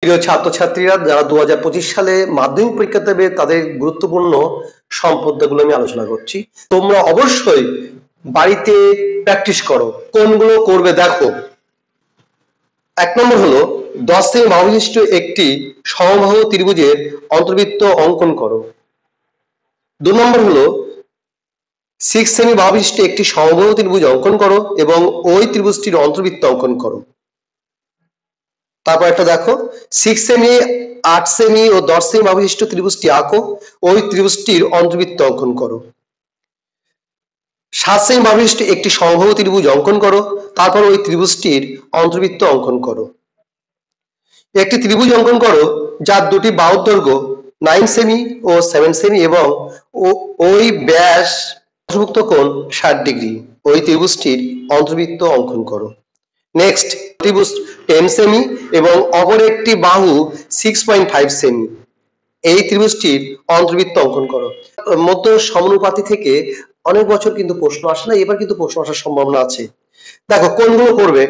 প্রিয় ছাত্রছাত্রীরা যারা 2025 সালে মাধ্যমিক পরীক্ষা দেবে তাদের গুরুত্বপূর্ণ সম্পদগুলো আমি আলোচনা করছি। তোমরা অবশ্যই বাড়িতে প্র্যাকটিস করো। কোনগুলো করবে দেখো। 1 নম্বর হলো 10 সেমি বাহুবিশিষ্ট একটি সমবাহু ত্রিভুজের অন্তর্বৃত্ত অঙ্কন করো। 2 নম্বর হলো 6 সেমি বাহুবিশিষ্ট একটি সমবাহু ত্রিভুজ অঙ্কন করো এবং ওই ত্রিভুজটির অন্তর্বৃত্ত অঙ্কন করো। তারপর একটা দেখো 6 সেমি 8 সেমি ও 10 সেমি বাহুবিশিষ্ট ত্রিভুজটি আঁকো, ওই ত্রিভুজটির অন্তর্বৃত্ত অঙ্কন করো। 7 সেমি বাহুবিশিষ্ট একটি সমবাহু ত্রিভুজ অঙ্কন করো, তারপর ওই ত্রিভুজটির অন্তর্বৃত্ত অঙ্কন করো। একটি ত্রিভুজ অঙ্কন করো যার দুটি বাহুর দৈর্ঘ্য 9 সেমি ও 7 সেমি এবং ওই ব্যাস অন্তর্ভুক্ত কোণ 60 ডিগ্রি, ওই ত্রিভুজটির অন্তর্বৃত্ত অঙ্কন করো। নেক্সট ত্রিভুজ 10 সেমি এবং অপর একটি বাহু 6.5 সেমি, এই ত্রিভুজটির অন্তর্বৃত্ত অঙ্কন করো। মধ্য সমানুপাতি থেকে অনেক বছর কিন্তু প্রশ্ন আসে না, এবার কিন্তু প্রশ্ন আসার সম্ভাবনা আছে। দেখো কোনগুলো করবে।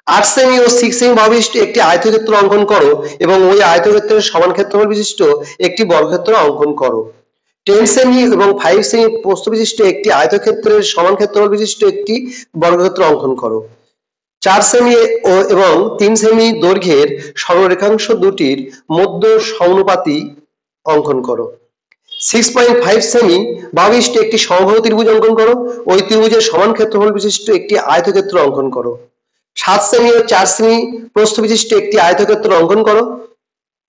8 সেমি ও 6 সেমি বাহুবিশিষ্ট একটি আয়তক্ষেত্র অঙ্কন করো এবং ওই আয়তক্ষেত্রের সমান ক্ষেত্রফল বিশিষ্ট একটি বর্গক্ষেত্র অঙ্কন করো। 10 সেমি এবং 5 সেমি প্রস্থ বিশিষ্ট একটি আয়তক্ষেত্রের সমান ক্ষেত্রফল বিশিষ্ট একটি বর্গক্ষেত্র অঙ্কন করো। 4 সেমি এবং 3 সেমি দৈর্ঘ্যের সরলরেখাংশ দুটির মধ্য সমানুপাতি অঙ্কন করো। 6.5 সেমি বাহুবিশিষ্ট একটি সমবাহু ত্রিভুজ অঙ্কন করো, ওই ত্রিভুজের সমান ক্ষেত্রফল বিশিষ্ট একটি আয়তক্ষেত্র অঙ্কন করো। 7 সেমি ও 4 সেমি প্রস্থ বিশিষ্ট একটি আয়তক্ষেত্র অঙ্কন করো।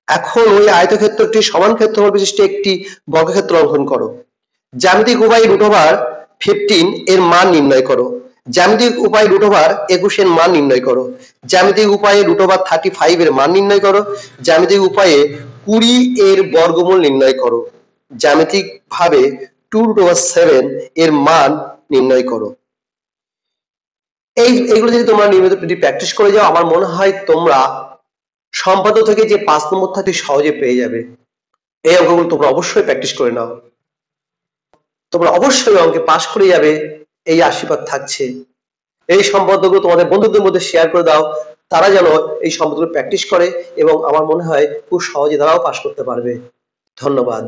এখন ওই আয়তক্ষেত্রটির সমান ক্ষেত্রফল বিশিষ্ট একটি বর্গক্ষেত্র অঙ্কন করো। জ্যামিতিক উপায়ে √15 এর মান নির্ণয় করো। জ্যামিতিক উপায়ে √21 এর মান নির্ণয় করো। জ্যামিতিক উপায়ে √35 এর মান নির্ণয় করো। জ্যামিতিক উপায়ে 20 এর বর্গমূল নির্ণয় করো। জ্যামিতিক ভাবে 2√7 এর মান নির্ণয় করো। এইগুলো যদি তোমরা নিয়মিত প্র্যাকটিস করে যাও, আমার মনে হয় তোমরা সম্পাদ্য থেকে যে 5 নম্বর থাকে সহজে পেয়ে যাবে। এই অঙ্কগুলো তোমরা অবশ্যই প্র্যাকটিস করে নাও। তোমরা অবশ্যই অঙ্কে পাশ করে যাবে, এই আশীর্বাদ থাকছে। এই সম্পাদ্যগুলো তোমাদের বন্ধুদের মধ্যে শেয়ার করে দাও, তারা যেন এই সম্পাদ্যগুলো প্র্যাকটিস করে এবং আমার মনে হয় খুব সহজে তারাও পাশ করতে পারবে। ধন্যবাদ।